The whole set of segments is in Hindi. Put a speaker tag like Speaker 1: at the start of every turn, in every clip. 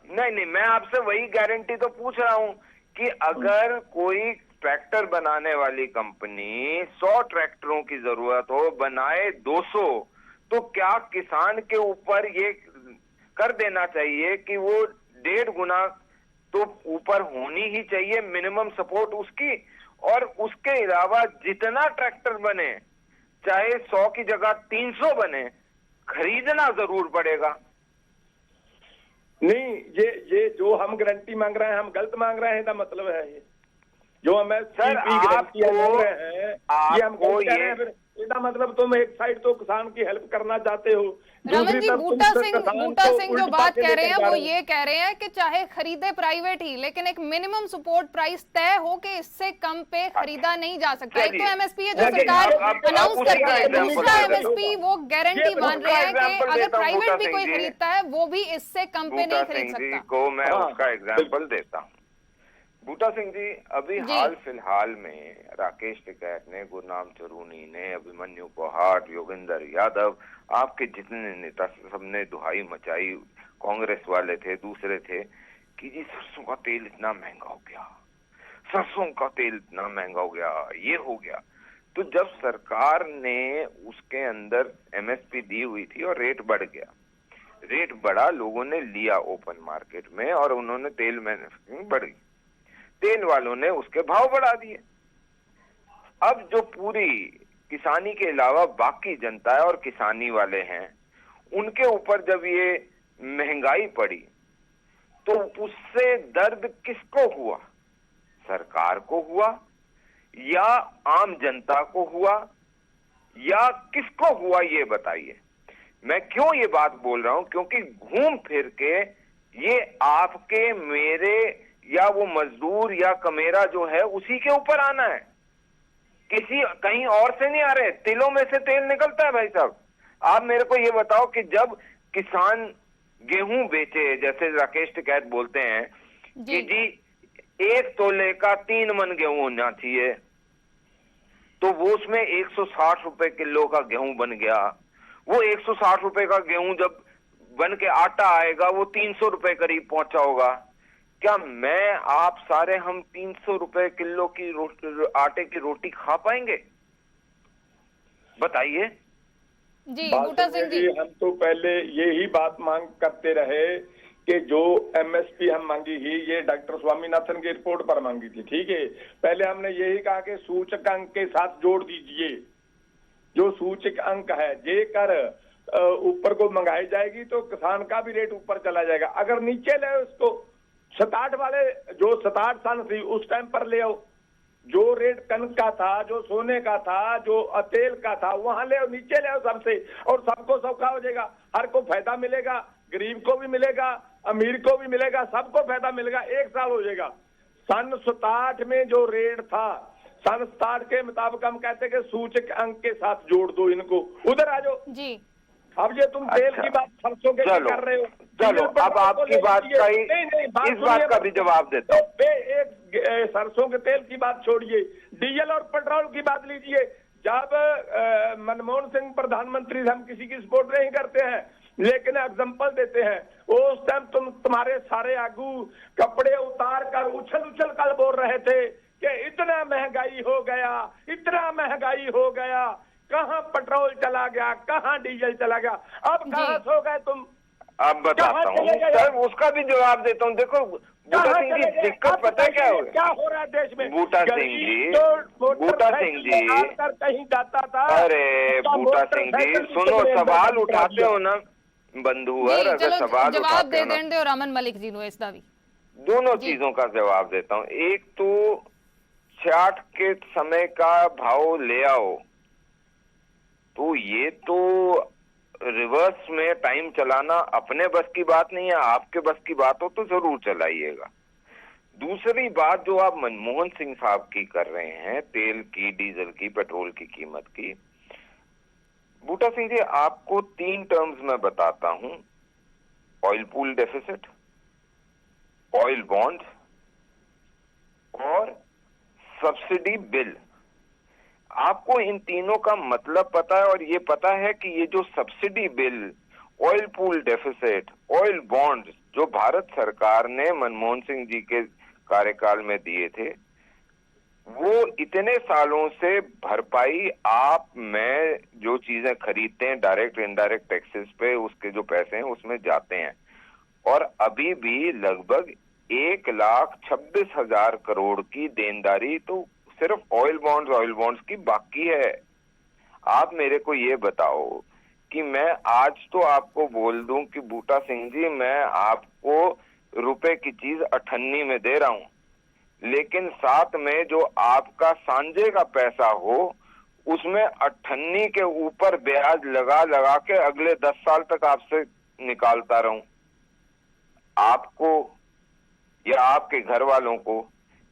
Speaker 1: नहीं नहीं, मैं आपसे वही गारंटी तो पूछ रहा हूं कि अगर कोई ट्रैक्टर बनाने वाली कंपनी 100 ट्रैक्टरों की जरूरत हो, बनाए 200, तो क्या किसान के ऊपर ये कर देना चाहिए कि वो 1.5 गुना तो ऊपर होनी ही चाहिए मिनिमम सपोर्ट उसकी, और उसके अलावा जितना ट्रैक्टर बने, चाहे 100 की जगह 300 बने, खरीदना जरूर पड़ेगा।
Speaker 2: नहीं, ये जो हम गारंटी मांग रहे हैं, हम गलत मांग रहे हैं, इसका मतलब है ये जो हमें
Speaker 1: सर
Speaker 2: गारंटी मांग रहे हैं, ये हम गलत कह रहे हैं। फिर इसका मतलब तुम एक साइड तो किसान की हेल्प करना चाहते हो,
Speaker 3: रमन जी, बूटा सिंह जो बात कह रहे हैं वो ये कह रहे हैं कि चाहे खरीदे प्राइवेट ही, लेकिन एक मिनिमम सपोर्ट प्राइस तय हो कि इससे कम पे खरीदा नहीं जा सकता। एक तो एमएसपी है जो सरकार अनाउंस करती है, दूसरा एमएसपी वो गारंटी मान रहे हैं कि अगर प्राइवेट भी कोई खरीदता है वो भी इससे कम पे नहीं खरीद सकता।
Speaker 1: को मैं उसका एग्जाम्पल देता हूँ। बूटा सिंह जी, अभी हाल फिलहाल में राकेश टिकैत ने, गुरनाम चरूनी ने, अभिमन्यु कोहाट, योगेंद्र यादव, आपके जितने नेता सबने दुहाई मचाई, कांग्रेस वाले थे, दूसरे थे, कि जी सरसों का तेल इतना महंगा हो गया, सरसों का तेल इतना महंगा हो गया, ये हो गया। तो जब सरकार ने उसके अंदर एमएसपी दी हुई थी और रेट बढ़ गया, रेट बढ़ा, लोगों ने लिया ओपन मार्केट में और उन्होंने तेल मैन्युफैक्चरिंग बढ़ी, तेल वालों ने उसके भाव बढ़ा दिए। अब जो पूरी किसानी के अलावा बाकी जनता है और किसानी वाले हैं, उनके ऊपर जब ये महंगाई पड़ी तो उससे दर्द किसको हुआ? सरकार को हुआ या आम जनता को हुआ या किसको हुआ, ये बताइए। मैं क्यों ये बात बोल रहा हूं? क्योंकि घूम फिर के ये आपके, मेरे या वो मजदूर या कमेरा जो है उसी के ऊपर आना है, किसी कहीं और से नहीं आ रहे। तिलों में से तेल निकलता है भाई साहब। आप मेरे को ये बताओ कि जब किसान गेहूं बेचे, जैसे राकेश टिकैत बोलते हैं कि जी 1 तोले का 3 मन गेहूं होना चाहिए, तो वो उसमें 160 रुपए किलो का गेहूं बन गया। वो 160 रुपए का गेहूं जब बन के आटा आएगा वो 300 रुपए करीब पहुंचा होगा। क्या मैं, आप सारे हम 300 रुपए किलो की आटे की रोटी खा पाएंगे? बताइए
Speaker 3: जी। बूटा सिंह जी,
Speaker 2: हम तो पहले यही बात मांग करते रहे कि जो एमएसपी हम मांगी ही, ये डॉक्टर स्वामीनाथन की रिपोर्ट पर मांगी थी, ठीक है। पहले हमने यही कहा कि सूचकांक के साथ जोड़ दीजिए, जो सूचक अंक है जे कर ऊपर को मंगाई जाएगी तो किसान का भी रेट ऊपर चला जाएगा। अगर नीचे ले उसको 67 वाले, जो 67 साल थी उस टाइम पर ले आओ, जो रेट कनक का था, जो सोने का था, जो तेल का था, वहां ले आओ, नीचे ले आओ सबसे, और सबको सौखा हो जाएगा, हर को फायदा मिलेगा, गरीब को भी मिलेगा, अमीर को भी मिलेगा, सबको फायदा मिलेगा, 1 साल हो जाएगा। सन 67 में जो रेट था, सन 67 के मुताबिक हम कहते कि सूचक अंक के साथ जोड़ दो इनको। उधर आ जाओ जी। अब ये तुम तेल की बात सरसों के कर रहे हो,
Speaker 1: चलो अब आपकी बात का ही, इस बात का भी जवाब देता हूं।
Speaker 2: एक सरसों के तेल की बात छोड़िए, डीजल और पेट्रोल की बात लीजिए। जब मनमोहन सिंह प्रधानमंत्री हम किसी की सपोर्ट नहीं करते हैं, लेकिन एग्जाम्पल देते हैं, उस टाइम तुम्हारे सारे आगू कपड़े उतार कर उछल उछल कर बोल रहे थे कि इतना महंगाई हो गया, इतना महंगाई हो गया, कहां पेट्रोल चला गया, कहां डीजल चला गया, अब कहां सो गए तुम?
Speaker 1: अब बताता हूँ सर, उसका भी जवाब देता हूँ। देखो बूटा सिंह जी, दिक्कत पता है क्या
Speaker 2: हो रहा है देश में?
Speaker 1: बूटा सिंह जी, बूटा सिंह जी,
Speaker 2: कहीं जाता था।
Speaker 1: अरे बूटा सिंह जी सुनो, सवाल उठाते हो ना बंधुवर, अगर सवाल
Speaker 3: जवाब दे देंगे और अमन मलिक जी नो इस दावी
Speaker 1: दोनों चीजों का जवाब देता हूँ। एक तो 66 के समय का भाव ले आओ, तो ये तो रिवर्स में टाइम चलाना अपने बस की बात नहीं है, आपके बस की बात हो तो जरूर चलाइएगा। दूसरी बात जो आप मनमोहन सिंह साहब की कर रहे हैं, तेल की, डीजल की, पेट्रोल की कीमत की, बूटा सिंह जी आपको 3 टर्म्स में बताता हूं, oil pool deficit, oil bond और सब्सिडी बिल। आपको इन तीनों का मतलब पता है और ये पता है कि ये जो subsidy bill, oil pool deficit, oil bond जो भारत सरकार ने मनमोहन सिंह जी के कार्यकाल में दिए थे, वो इतने सालों से भरपाई आप मैं जो चीजें खरीदते हैं डायरेक्ट इनडायरेक्ट टैक्सेस पे, उसके जो पैसे हैं उसमें जाते हैं। और अभी भी लगभग 1,26,000 करोड़ की देनदारी तो सिर्फ ऑयल बॉन्ड्स की बाकी है। आप मेरे को ये बताओ कि मैं आज तो आपको बोल दूं कि बूटा सिंह जी, मैं आपको रुपए की चीज 98 में दे रहा हूं, लेकिन साथ में जो आपका सांझे का पैसा हो उसमें 98 के ऊपर ब्याज लगा लगा के अगले 10 साल तक आपसे निकालता रहूं। आपको या आपके घर वालों को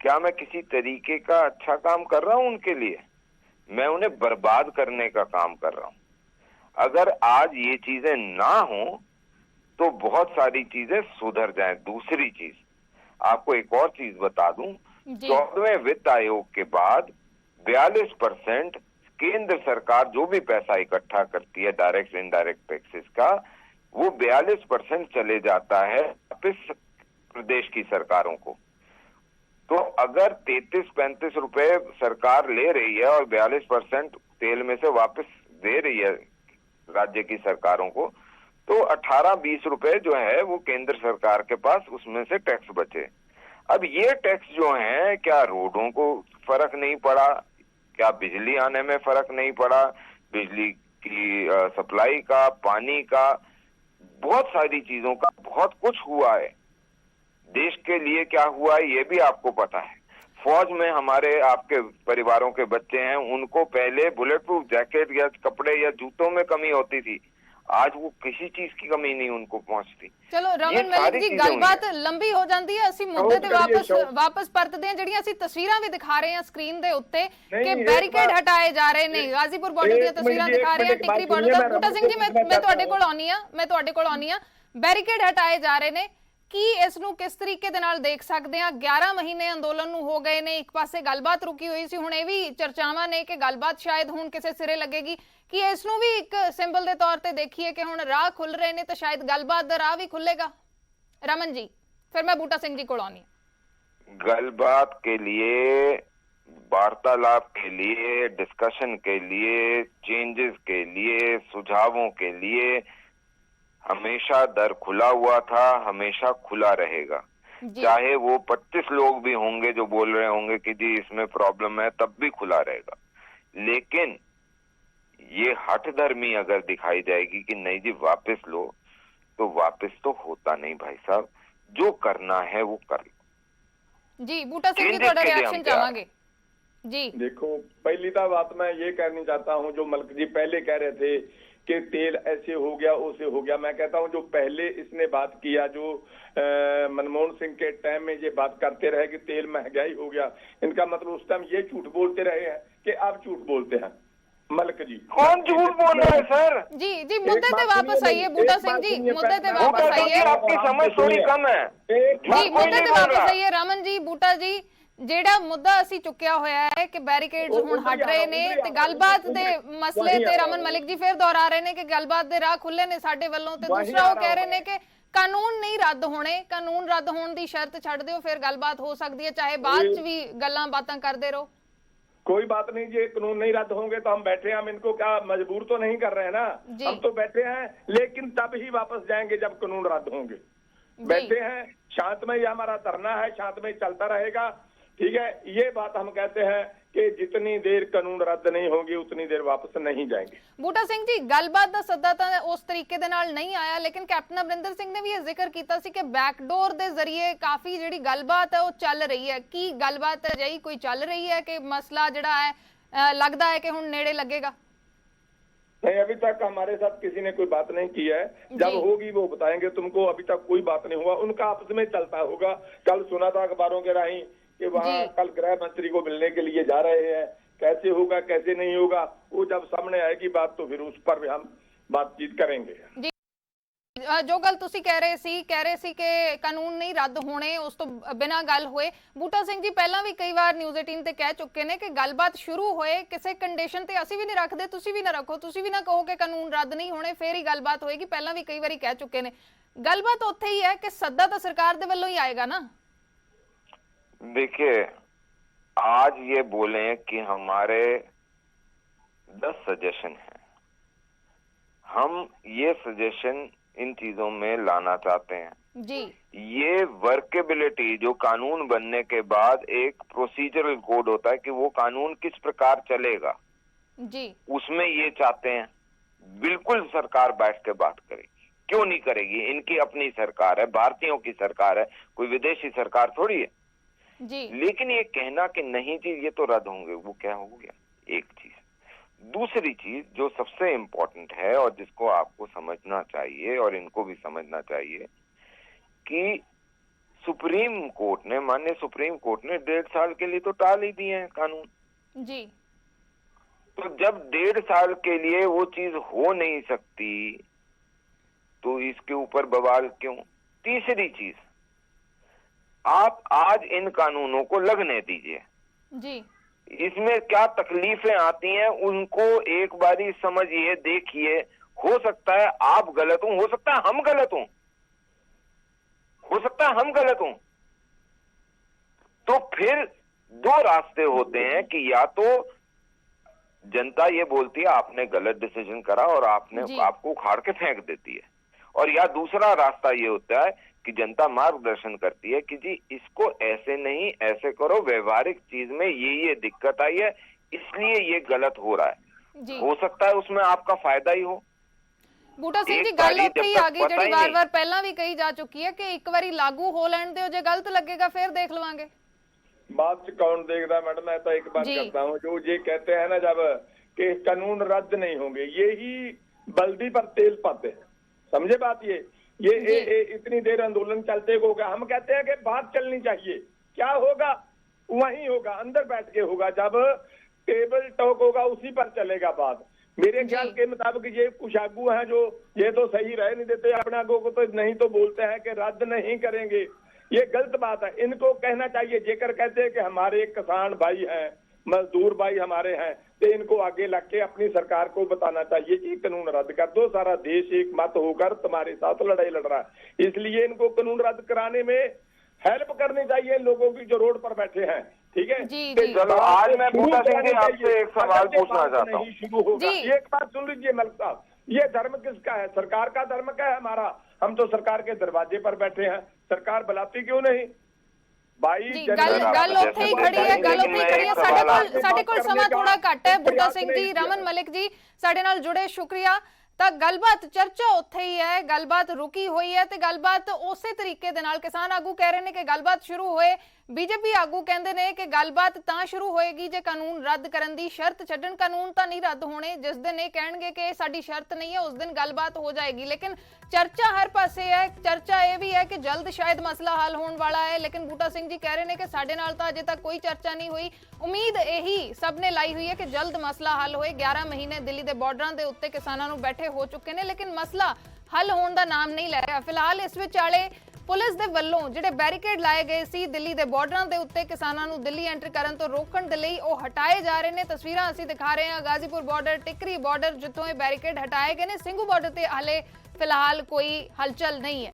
Speaker 1: क्या मैं किसी तरीके का अच्छा काम कर रहा हूं उनके लिए? मैं उन्हें बर्बाद करने का काम कर रहा हूं। अगर आज ये चीजें ना हो तो बहुत सारी चीजें सुधर जाएं। दूसरी चीज आपको एक और चीज बता दूं, 14वें वित्त आयोग के बाद 42% केंद्र सरकार जो भी पैसा इकट्ठा करती है डायरेक्ट इनडायरेक्ट टैक्सेस का, वो 42% चले जाता है वापिस प्रदेश की सरकारों को। तो अगर 33-35 रुपए सरकार ले रही है और 42% तेल में से वापस दे रही है राज्य की सरकारों को, तो 18-20 रुपए जो है वो केंद्र सरकार के पास उसमें से टैक्स बचे। अब ये टैक्स जो है, क्या रोडों को फर्क नहीं पड़ा? क्या बिजली आने में फर्क नहीं पड़ा? बिजली की सप्लाई का, पानी का, बहुत सारी चीजों का बहुत कुछ हुआ है। देश के लिए क्या हुआ है ये भी आपको पता है। फौज में हमारे आपके परिवारों के बच्चे हैं, उनको पहले बुलेट प्रूफ जैकेट या कपड़े या जूतों में कमी होती थी, आज वो किसी चीज की कमी नहीं उनको पहुंचती।
Speaker 3: चलो रमन मलिक जी, गलबात लंबी हो ਜਾਂਦੀ है। ਅਸੀਂ ਮੁੱਦੇ ਤੇ ਵਾਪਸ ਪਰਤਦੇ ਹਾਂ। ਜਿਹੜੀਆਂ ਅਸੀਂ ਤਸਵੀਰਾਂ ਵੀ ਦਿਖਾ ਰਹੇ ਹਾਂ ਸਕਰੀਨ ਦੇ ਉੱਤੇ ਕਿ ਬੈਰੀਕੇਡ ਹਟਾਏ ਜਾ ਰਹੇ ਨੇ, ਗਾਜ਼ੀਪੁਰ ਬਾਰਡਰ ਦੀਆਂ ਤਸਵੀਰਾਂ ਦਿਖਾ ਰਹੇ ਹਾਂ, ਟਿਕਰੀ ਬਾਰਡਰ ਦਾ। ਬੂਟਾ ਸਿੰਘ ਜੀ, ਮੈਂ ਤੁਹਾਡੇ ਕੋਲ ਆਉਣੀ ਆ। ਬੈਰੀਕੇਡ ਹਟਾਏ ਜਾ ਰਹੇ ਨੇ, ਕੀ ਇਸ ਨੂੰ ਕਿਸ ਤਰੀਕੇ ਦੇ ਨਾਲ ਦੇਖ ਸਕਦੇ ਆ? 11 ਮਹੀਨੇ ਅੰਦੋਲਨ ਨੂੰ ਹੋ ਗਏ ਨੇ, ਇੱਕ ਪਾਸੇ ਗੱਲਬਾਤ ਰੁਕੀ ਹੋਈ ਸੀ, ਹੁਣ ਇਹ ਵੀ ਚਰਚਾਵਾਂ ਨੇ ਕਿ ਗੱਲਬਾਤ ਸ਼ਾਇਦ ਹੁਣ ਕਿਸੇ ਸਿਰੇ ਲੱਗੇਗੀ। ਕਿ ਇਸ ਨੂੰ ਵੀ ਇੱਕ ਸਿੰਬਲ ਦੇ ਤੌਰ ਤੇ ਦੇਖੀਏ ਕਿ ਹੁਣ ਰਾਹ ਖੁੱਲ ਰਹੇ ਨੇ ਤਾਂ ਸ਼ਾਇਦ ਗੱਲਬਾਤ ਦਾ ਰਾਹ ਵੀ खुलेगा। रमन जी, फिर मैं बूटा सिंह जी को आनी।
Speaker 1: गलबात के लिए, वार्तालाप के लिए, डिस्कशन के लिए, चेंजेस के लिए, सुझावों के लिए हमेशा दर खुला हुआ था, हमेशा खुला रहेगा। चाहे वो 25 लोग भी होंगे जो बोल रहे होंगे कि जी इसमें प्रॉब्लम है, तब भी खुला रहेगा। लेकिन ये हठ धर्मी अगर दिखाई जाएगी कि नहीं जी वापस लो, तो वापस तो होता नहीं भाई साहब। जो करना है वो कर लो।
Speaker 3: जी बूटा सिंह जी, थोड़ा रिएक्शन चाहेंगे जी।
Speaker 2: देखो, पहली तो बात मैं ये कहनी चाहता हूँ, जो मलिक जी पहले कह रहे थे कि तेल ऐसे हो गया वैसे हो गया, मैं कहता हूँ जो पहले इसने बात किया, जो मनमोहन सिंह के टाइम में ये बात करते रहे कि तेल महंगाई हो गया, इनका मतलब उस टाइम ये झूठ बोलते रहे हैं कि अब झूठ बोलते हैं। मलिक जी
Speaker 1: कौन झूठ बोल रहे हैं सर?
Speaker 3: जी जी, मुद्दे पे वापस आइए बूटा सिंह जी, मुद्दे पे वापस आइए।
Speaker 1: आपकी समझ थोड़ी कम है
Speaker 3: जी, मुद्दे पे वापस आइए। रमन जी, बूटा जी, ਜਿਹੜਾ ਮੁੱਦਾ ਅਸੀਂ ਚੁੱਕਿਆ ਹੋਇਆ ਹੈ ਕਿ ਬੈਰੀਕੇਡਸ ਹੁਣ ਹਟ ਰਹੇ ਨੇ ਤੇ ਗੱਲਬਾਤ ਦੇ ਮਸਲੇ ਤੇ ਰਮਨ ਮਲਿਕ ਜੀ ਫਿਰ ਦੁਹਰਾ ਰਹੇ ਨੇ ਕਿ ਗੱਲਬਾਤ ਦੇ ਰਾਹ ਖੁੱਲੇ ਨੇ ਸਾਡੇ ਵੱਲੋਂ, ਤੇ ਦੂਸਰਾ ਉਹ ਕਹਿ ਰਹੇ ਨੇ ਕਿ ਕਾਨੂੰਨ ਨਹੀਂ ਰੱਦ ਹੋਣੇ, ਕਾਨੂੰਨ ਰੱਦ ਹੋਣ ਦੀ ਸ਼ਰਤ ਛੱਡ ਦਿਓ, ਫਿਰ ਗੱਲਬਾਤ ਹੋ ਸਕਦੀ ਹੈ, ਚਾਹੇ ਬਾਅਦ ਚ ਵੀ ਗੱਲਾਂ ਬਾਤਾਂ ਕਰਦੇ ਰਹੋ।
Speaker 2: कोई बात नहीं जी, कानून नहीं रद्द होंगे तो हम बैठे हैं, हम इनको क्या मजबूर तो नहीं कर रहे हैं ना, हम तो बैठे हैं, लेकिन तब ही वापस जाएंगे जब कानून रद्द होंगे। बैठे हैं, शांतमय हमारा धरना है, शांतमय चलता रहेगा, ठीक है। ये बात हम कहते हैं कि जितनी देर कानून रद्द नहीं होगी उतनी देर वापस नहीं जाएंगे।
Speaker 3: बूटा सिंह जी, गलबात ਦਾ ਸੱਦਾ ਤਾਂ ਉਸ ਤਰੀਕੇ ਦੇ ਨਾਲ ਨਹੀਂ ਆਇਆ, ਲੇਕਿਨ ਕੈਪਟਨ ਅਮਰਿੰਦਰ ਸਿੰਘ ਨੇ ਵੀ ਇਹ ਜ਼ਿਕਰ ਕੀਤਾ ਸੀ ਕਿ ਬੈਕਡੋਰ ਦੇ ਜ਼ਰੀਏ ਕਾਫੀ ਜਿਹੜੀ ਗੱਲਬਾਤ ਹੈ ਉਹ ਚੱਲ ਰਹੀ ਹੈ। ਕੀ ਗੱਲਬਾਤ ਅਜਿਹੀ ਕੋਈ ਚੱਲ ਰਹੀ ਹੈ ਕਿ ਮਸਲਾ ਜਿਹੜਾ ਹੈ लगता है कि हुण नेड़े लगेगा?
Speaker 2: नहीं, अभी तक हमारे साथ किसी ने कोई बात नहीं की है, जब होगी वो बताएंगे तुमको। अभी तक कोई बात नहीं हुआ, उनका आपस में चलता होगा। कल सुना था अखबारों के राही कि वहाँ कल गृह मंत्री को मिलने के लिए जा रहे हैं, कैसे होगा कैसे नहीं होगा वो जब सामने आएगी बात तो फिर उस पर भी हम बातचीत करेंगे। जी,
Speaker 3: जो गल तुसी कह रहे सी कि कानून नहीं रद्द होने, उस तो बिना गल होए। बूटा सिंह जी पहला भी कई बार न्यूज़ 18 ते कह चुके ने कि गलबात शुरू होए किसी कंडीशन ते असी भी नहीं रखते, तुसी भी ना रखो, तुसी भी ना कहो कि कानून रद्द नहीं होने फिर ही गलबात होएगी। पहला भी कई बार कह चुके ने, गलबात उत्थे ही है कि सद्दा तो सरकार दे वल्लों ही आएगा ना।
Speaker 1: देखिए, आज ये बोले कि हमारे 10 सजेशन हैं, हम ये सजेशन इन चीजों में लाना चाहते हैं
Speaker 3: जी।
Speaker 1: ये वर्केबिलिटी, जो कानून बनने के बाद एक प्रोसीजरल कोड होता है कि वो कानून किस प्रकार चलेगा
Speaker 3: जी,
Speaker 1: उसमें ये चाहते हैं। बिल्कुल सरकार बैठ के बात करेगी, क्यों नहीं करेगी? इनकी अपनी सरकार है, भारतीयों की सरकार है, कोई विदेशी सरकार थोड़ी है
Speaker 3: जी।
Speaker 1: लेकिन ये कहना कि नहीं जी ये तो रद्द होंगे, वो क्या हो गया? एक चीज। दूसरी चीज जो सबसे इंपॉर्टेंट है और जिसको आपको समझना चाहिए और इनको भी समझना चाहिए कि सुप्रीम कोर्ट ने, माननीय सुप्रीम कोर्ट ने 1.5 साल के लिए तो टाल ही दिए हैं कानून
Speaker 3: जी।
Speaker 1: तो जब 1.5 साल के लिए वो चीज हो नहीं सकती तो इसके ऊपर बवाल क्यों? तीसरी चीज, आप आज इन कानूनों को लगने दीजिए
Speaker 3: जी।
Speaker 1: इसमें क्या तकलीफें आती हैं उनको एक बारी समझिए, देखिए। हो सकता है आप गलत हो, हो सकता है हम गलत हों, हो सकता है हम गलत हों, तो फिर 2 रास्ते होते हैं कि या तो जनता ये बोलती है आपने गलत डिसीजन करा और आपको उखाड़ के फेंक देती है, और या दूसरा रास्ता ये होता है कि जनता मार्गदर्शन करती है कि जी इसको ऐसे नहीं ऐसे करो, व्यवहारिक चीज में ये दिक्कत आई है इसलिए ये गलत हो रहा है जी। हो सकता है उसमें आपका फायदा ही हो।
Speaker 3: बूटा सिंह जी, गल उत्थे ही आ गई ਜਿਹੜੀ ਵਾਰ-ਵਾਰ ਪਹਿਲਾਂ ਵੀ ਕਹੀ ਜਾ ਚੁੱਕੀ ਹੈ ਕਿ ਇੱਕ ਵਾਰੀ ਲਾਗੂ ਹੋ ਲੈਣ ਦਿਓ, ਜੇ ਗਲਤ ਲੱਗੇਗਾ ਫਿਰ ਦੇਖ ਲਵਾਂਗੇ।
Speaker 2: बात से कौन देखता मैडम, मैं तो एक बात करता हूँ, जो ये कहते हैं ना जब कि कानून रद्द नहीं होंगे, यही बल्दी पर तेल पाते हैं, समझे बात? ये इतनी देर आंदोलन चलते होगा, हम कहते हैं कि बात चलनी चाहिए, क्या होगा वही होगा, अंदर बैठ के होगा, जब टेबल टॉक होगा उसी पर चलेगा बात। मेरे ख्याल के मुताबिक ये कुछ आगू हैं जो ये तो सही रह नहीं देते, अपने आगू को तो नहीं तो बोलते हैं कि रद्द नहीं करेंगे, ये गलत बात है। इनको कहना चाहिए, जेकर कहते हैं कि हमारे किसान भाई हैं, मजदूर भाई हमारे हैं, तो इनको आगे लग के अपनी सरकार को बताना चाहिए कि कानून रद्द कर दो, सारा देश एक मत होकर तुम्हारे साथ लड़ाई लड़ रहा है। इसलिए इनको कानून रद्द कराने में हेल्प करनी चाहिए लोगों की जो रोड पर बैठे हैं, ठीक है जी, जी।
Speaker 1: चलो आज मैं बूटा सिंह जी आपसे एक सवाल पूछना चाहता हूँ।
Speaker 2: शुरू होगा, एक बात सुन लीजिए मलिक साहब, ये धर्म किसका है? सरकार का धर्म क्या है हमारा? हम तो सरकार के दरवाजे पर बैठे हैं, सरकार बुलाती क्यों नहीं भाई?
Speaker 3: गल उत्थे ही खड़ी है, गल उत्थे ही खड़ी है। साडे कोल समा थोड़ा घट है। बूटा सिंह जी, रमन मलिक जी साडे नाल जुड़े, शुक्रिया। ਤਾਂ ਗੱਲਬਾਤ ਚਰਚਾ ਉੱਥੇ ਹੀ ਹੈ, ਗੱਲਬਾਤ ਰੁਕੀ ਹੋਈ ਹੈ ਤੇ ਗੱਲਬਾਤ ਉਸੇ ਤਰੀਕੇ ਦੇ ਨਾਲ ਕਿਸਾਨ ਆਗੂ ਕਹਿ ਰਹੇ ਨੇ ਕਿ ਗੱਲਬਾਤ ਸ਼ੁਰੂ ਹੋਏ, ਬੀਜੇਪੀ ਆਗੂ ਕਹਿੰਦੇ ਨੇ ਕਿ ਗੱਲਬਾਤ ਤਾਂ ਸ਼ੁਰੂ ਹੋਏਗੀ ਜੇ ਕਾਨੂੰਨ ਰੱਦ ਕਰਨ ਦੀ ਸ਼ਰਤ ਛੱਡਣ। ਕਾਨੂੰਨ ਤਾਂ ਨਹੀਂ ਰੱਦ ਹੋਣੇ, ਜਿਸ ਦਿਨ ਇਹ ਕਹਿਣਗੇ ਕਿ ਸਾਡੀ ਸ਼ਰਤ ਨਹੀਂ ਹੈ ਉਸ ਦਿਨ ਗੱਲਬਾਤ ਹੋ ਜਾਏਗੀ। ਲੇਕਿਨ ਚਰਚਾ ਹਰ ਪਾਸੇ ਹੈ, ਚਰਚਾ ਇਹ ਵੀ ਹੈ ਕਿ ਜਲਦ ਸ਼ਾਇਦ ਮਸਲਾ ਹੱਲ ਹੋਣ ਵਾਲਾ ਹੈ। ਲੇਕਿਨ ਬੂਟਾ ਸਿੰਘ ਜੀ ਕਹਿ ਰਹੇ ਨੇ ਕਿ ਸਾਡੇ ਨਾਲ ਤਾਂ ਅਜੇ ਤੱਕ ਕੋਈ ਚਰਚਾ ਨਹੀਂ ਹੋਈ। ਉਮੀਦ ਇਹੀ ਸਭ ਨੇ ਲਾਈ ਹੋਈ ਹੈ ਕਿ ਜਲਦ ਮਸਲਾ ਹੱਲ ਹੋਏ। 11 ਮਹੀਨੇ ਦਿੱਲੀ ਦੇ ਬਾਰਡਰਾਂ ਦੇ ਉੱਤੇ ਕਿਸਾਨਾਂ ਨੂੰ ਬੈਠੇ ਹੋ ਚੁੱਕੇ ਨੇ, ਲੇਕਿਨ ਮਸਲਾ ਹੱਲ ਹੋਣ ਦਾ ਨਾਮ ਨਹੀਂ ਲੈ ਰਿਹਾ। ਫਿਲਹਾਲ ਇਸ ਵਿਚਾਲੇ ਪੁਲਿਸ ਦੇ ਵੱਲੋਂ ਜਿਹੜੇ ਬੈਰੀਕੇਡ ਲਾਏ ਗਏ ਸੀ ਦਿੱਲੀ ਦੇ ਬਾਰਡਰਾਂ ਦੇ ਉੱਤੇ ਕਿਸਾਨਾਂ ਨੂੰ ਦਿੱਲੀ ਐਂਟਰ ਕਰਨ ਤੋਂ ਰੋਕਣ ਦੇ ਲਈ, ਉਹ ਹਟਾਏ ਜਾ ਰਹੇ ਨੇ। ਤਸਵੀਰਾਂ ਅਸੀਂ ਦਿਖਾ ਰਹੇ ਹਾਂ ਗਾਜ਼ੀਪੁਰ ਬਾਰਡਰ, ਟਿਕਰੀ ਬਾਰਡਰ, ਜਿੱਥੋਂ ਇਹ ਬੈਰੀਕੇਡ ਹਟਾਏ ਗਏ ਨੇ। ਸਿੰਘੂ ਬਾਰਡਰ ਤੇ ਹਾਲੇ ਫਿਲਹਾਲ ਕੋਈ ਹਲਚਲ ਨਹੀਂ ਹੈ।